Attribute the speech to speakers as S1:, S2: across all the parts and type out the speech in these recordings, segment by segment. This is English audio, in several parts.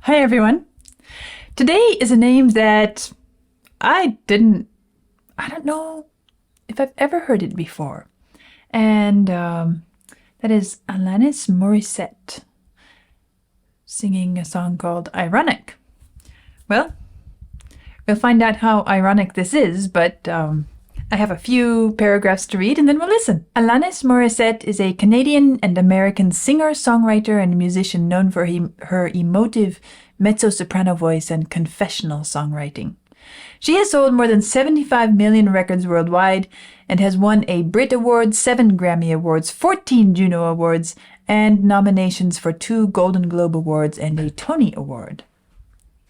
S1: Hi everyone. Today is a name that I don't know if I've ever heard it before. And that is Alanis Morissette singing a song called Ironic. Well, we'll find out how ironic this is, but I have a few paragraphs to read and then we'll listen. Alanis Morissette is a Canadian and American singer, songwriter, and musician known for her emotive mezzo-soprano voice and confessional songwriting. She has sold more than 75 million records worldwide and has won a Brit Award, 7 Grammy Awards, 14 Juno Awards, and nominations for 2 Golden Globe Awards and a Tony Award.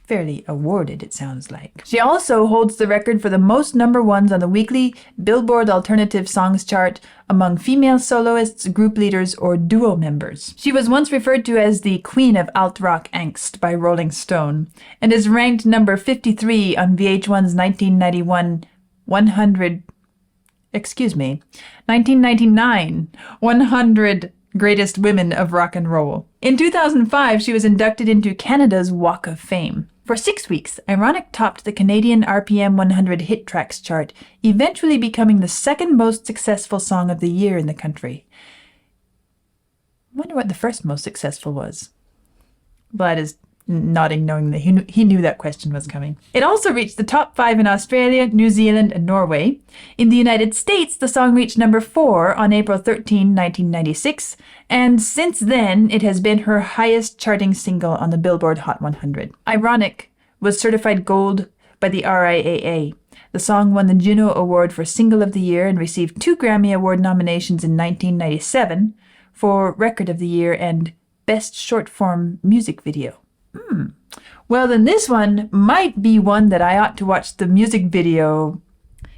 S1: Fairly awarded, it sounds like. She also holds the record for the most number ones on the weekly Billboard Alternative Songs chart among female soloists, group leaders, or duo members. She was once referred to as the Queen of Alt-Rock Angst by Rolling Stone and is ranked number 53 on VH1's 1999 100 Greatest Women of Rock and Roll. In 2005, she was inducted into Canada's Walk of Fame. For 6 weeks, Ironic topped the Canadian RPM 100 Hit Tracks chart, eventually becoming the second most successful song of the year in the country. I wonder what the first most successful was. Vlad is nodding, knowing that he knew that question was coming. It also reached the top 5 in Australia, New Zealand, and Norway. In the United States, the song reached number 4 on April 13, 1996, and since then, it has been her highest charting single on the Billboard Hot 100. Ironic was certified gold by the RIAA. The song won the Juno Award for Single of the Year and received 2 Grammy Award nominations in 1997 for Record of the Year and Best Short-Form Music Video. Well, then this one might be one that I ought to watch the music video,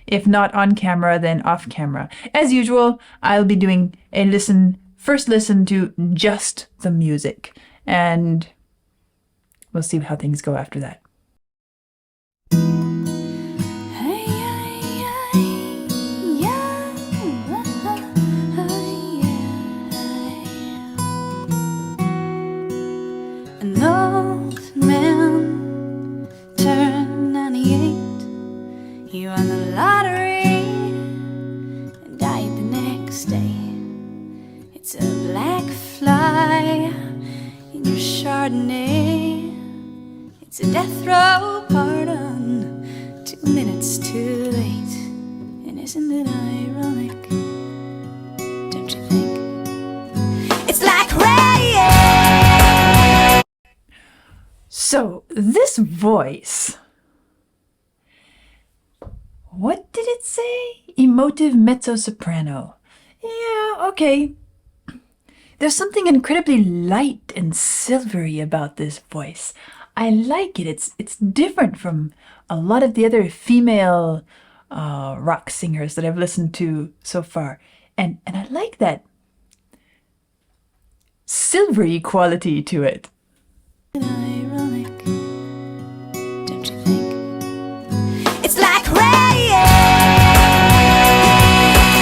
S1: if not on camera, then off camera. As usual, I'll be doing a first listen to just the music, and we'll see how things go after that.
S2: An old man turned 98. He won the lottery and died the next day. It's a black fly in your Chardonnay. It's a death row pardon, 2 minutes too late. And isn't it ironic? Don't you think? It's like rain.
S1: So, this voice, what did it say? Emotive mezzo-soprano. Yeah, okay. There's something incredibly light and silvery about this voice. I like it. It's different from a lot of the other female rock singers that I've listened to so far. And I like that silvery quality to it.
S2: It's like rain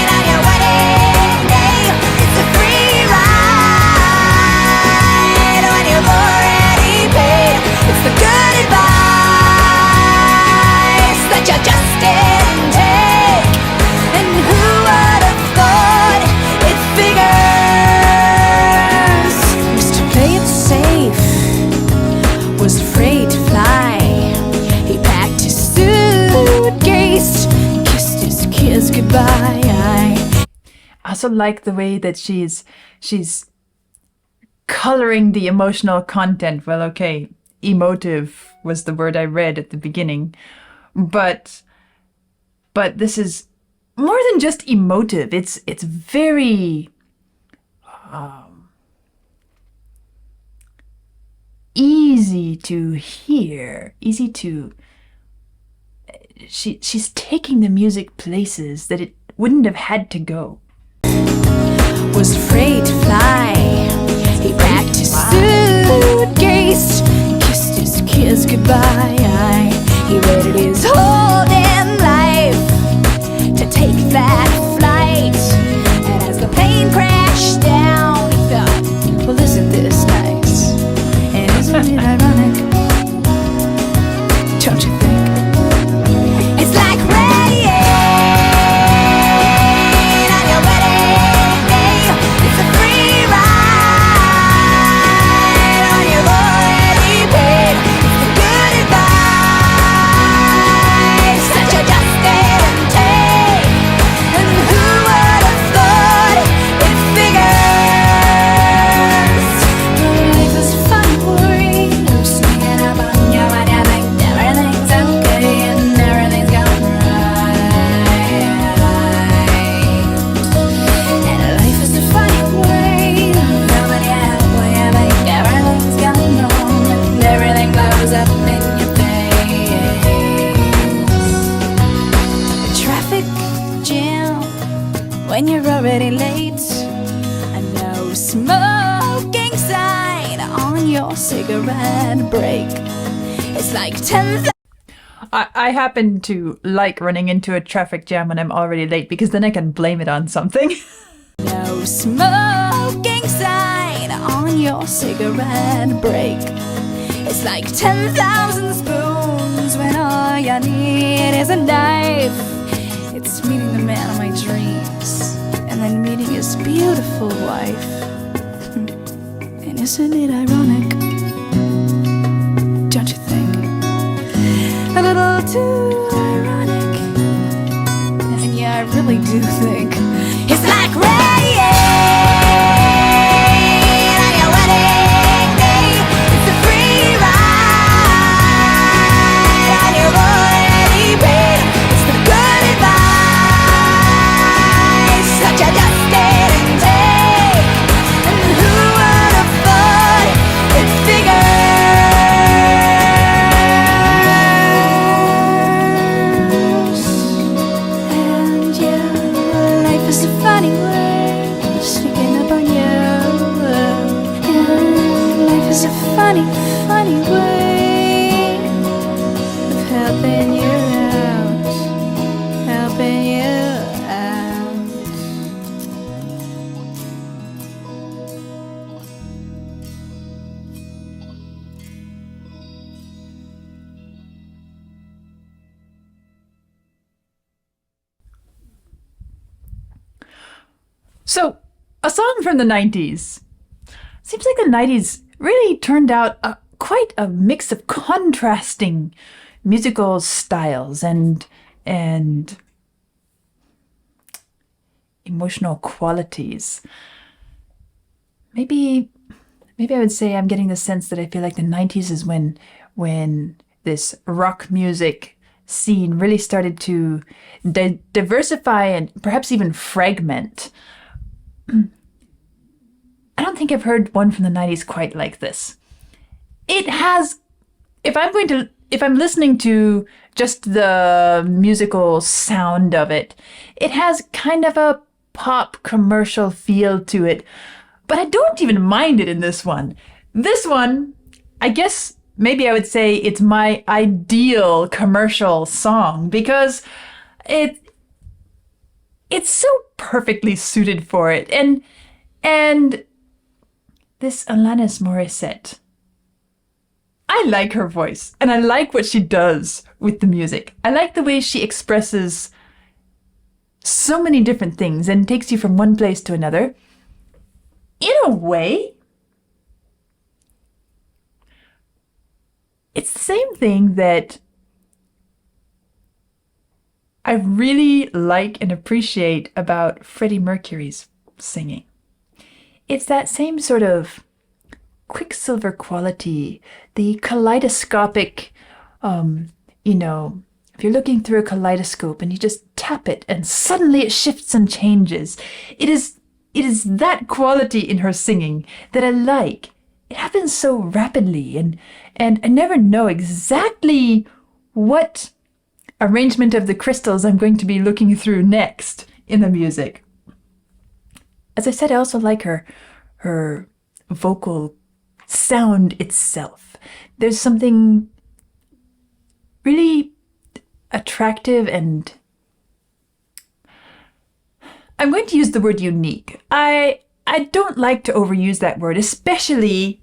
S2: on your wedding day. It's a free ride when you've already paid. It's the good advice that you just didn't take. And who would have thought it figures? Used to play it safe, was afraid to fly. He packed his suitcase, kissed his kids goodbye.
S1: I also like the way that she's coloring the emotional content. Well, okay, emotive was the word I read at the beginning, but this is more than just emotive. It's very easy to hear, easy to. She's taking the music places that it wouldn't have had to go.
S2: Was afraid to fly. He packed his suitcase, kissed his kids goodbye. He waited his whole damn life to take that flight. And as the plane crashed down, he thought, well, isn't this nice? And isn't it ironic? when you're already late. A no smoking sign on your cigarette break. It's like 10,000.
S1: I happen to like running into a traffic jam when I'm already late because then I can blame it on something.
S2: No smoking sign on your cigarette break. It's like 10,000 spoons when all you need is a knife. It's meeting the man of my dreams and then meeting his beautiful wife. And isn't it ironic? Don't you think? A little too ironic. And yeah, I really do think it's like rain on your wedding day. It's a free ride on your already paid. It's the good advice that you just didn't take. And who would have thought it figures? And yeah, life is a funny word sneaking up on you. And life is a funny, funny way of helping you out, helping you out.
S1: So, a song from the 90s. Seems like the 90s really turned out quite a mix of contrasting musical styles and emotional qualities. Maybe I would say I'm getting the sense that I feel like the 90s is when this rock music scene really started to diversify and perhaps even fragment. I don't think I've heard one from the 90s quite like this. It has, if I'm listening to just the musical sound of it, it has kind of a pop commercial feel to it, but I don't even mind it in this one. This one, I guess maybe I would say it's my ideal commercial song because it's so perfectly suited for it. And this Alanis Morissette, I like her voice and I like what she does with the music. I like the way she expresses so many different things and takes you from one place to another. In a way, it's the same thing that I really like and appreciate about Freddie Mercury's singing. It's that same sort of quicksilver quality, the kaleidoscopic, if you're looking through a kaleidoscope and you just tap it and suddenly it shifts and changes. It is that quality in her singing that I like. It happens so rapidly and I never know exactly what arrangement of the crystals I'm going to be looking through next in the music. As I said, I also like her vocal sound itself. There's something really attractive and I'm going to use the word unique. I don't like to overuse that word, especially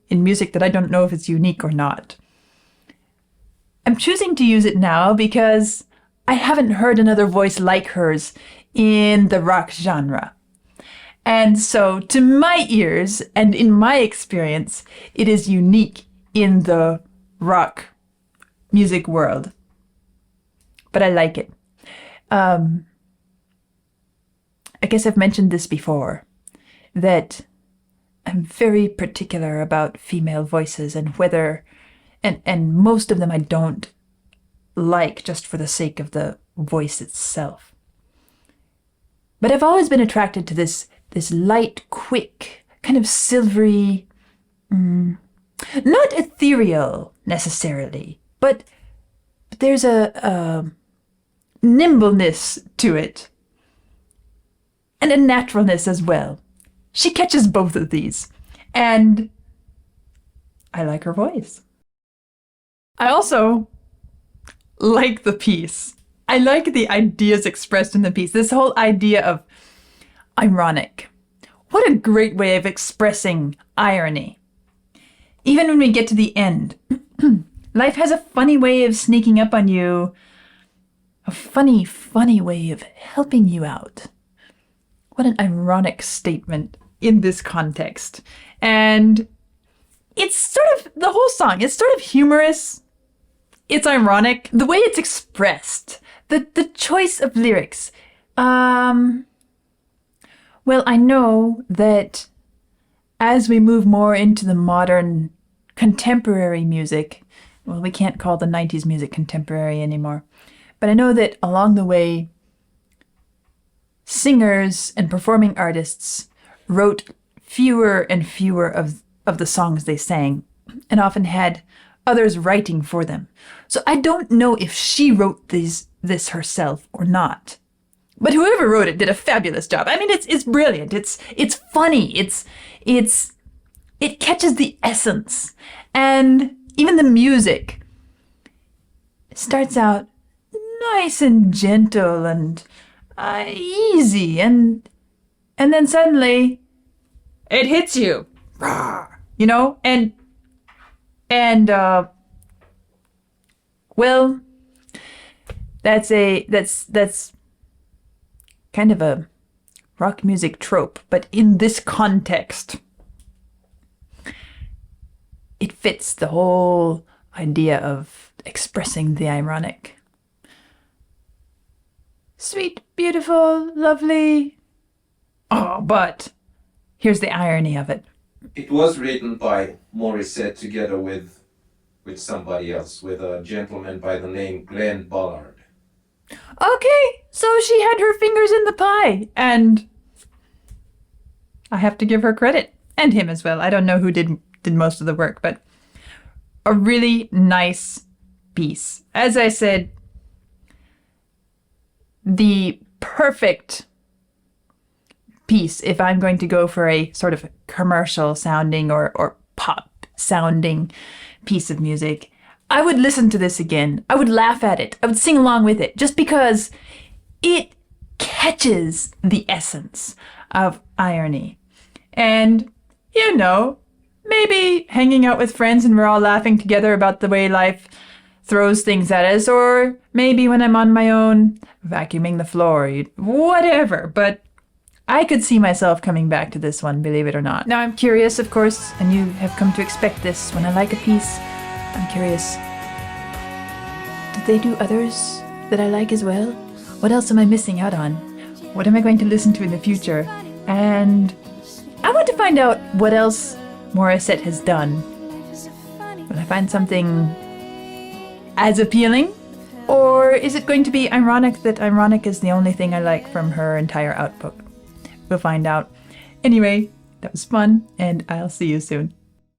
S1: in music that I don't know if it's unique or not. I'm choosing to use it now because I haven't heard another voice like hers in the rock genre. And so to my ears and in my experience, it is unique in the rock music world. But I like it. I guess I've mentioned this before, that I'm very particular about female voices and whether, and most of them I don't like just for the sake of the voice itself. But I've always been attracted to this light, quick, kind of silvery, not ethereal necessarily, but there's a nimbleness to it and a naturalness as well. She catches both of these. And I like her voice. I also like the piece. I like the ideas expressed in the piece. This whole idea of ironic. What a great way of expressing irony. Even when we get to the end, life has a funny way of sneaking up on you. A funny, funny way of helping you out. What an ironic statement in this context. And it's sort of, the whole song, it's sort of humorous. It's ironic. The way it's expressed. The choice of lyrics. Well, I know that as we move more into the modern contemporary music, well, we can't call the 90s music contemporary anymore, but I know that along the way, singers and performing artists wrote fewer and fewer of the songs they sang, and often had others writing for them. So I don't know if she wrote this herself or not. But whoever wrote it did a fabulous job. I mean, it's brilliant. It's funny. It catches the essence. And even the music starts out nice and gentle and easy, and then suddenly it hits you. You know? And well, that's kind of a rock music trope, but in this context, it fits the whole idea of expressing the ironic. Sweet, beautiful, lovely. Oh, but here's the irony of it.
S3: It was written by Morissette together with somebody else, with a gentleman by the name Glenn Ballard.
S1: Okay, so she had her fingers in the pie, and I have to give her credit, and him as well. I don't know who did most of the work, but a really nice piece. As I said, the perfect piece if I'm going to go for a sort of commercial sounding or pop sounding piece of music. I would listen to this again. I would laugh at it. I would sing along with it just because it catches the essence of irony. And, you know, maybe hanging out with friends and we're all laughing together about the way life throws things at us, or maybe when I'm on my own, vacuuming the floor, whatever. But I could see myself coming back to this one, believe it or not. Now I'm curious, of course, and you have come to expect this. When I like a piece, I'm curious, did they do others that I like as well? What else am I missing out on? What am I going to listen to in the future? And I want to find out what else Morissette has done. Will I find something as appealing? Or is it going to be ironic that ironic is the only thing I like from her entire output? We'll find out. Anyway, that was fun, and I'll see you soon.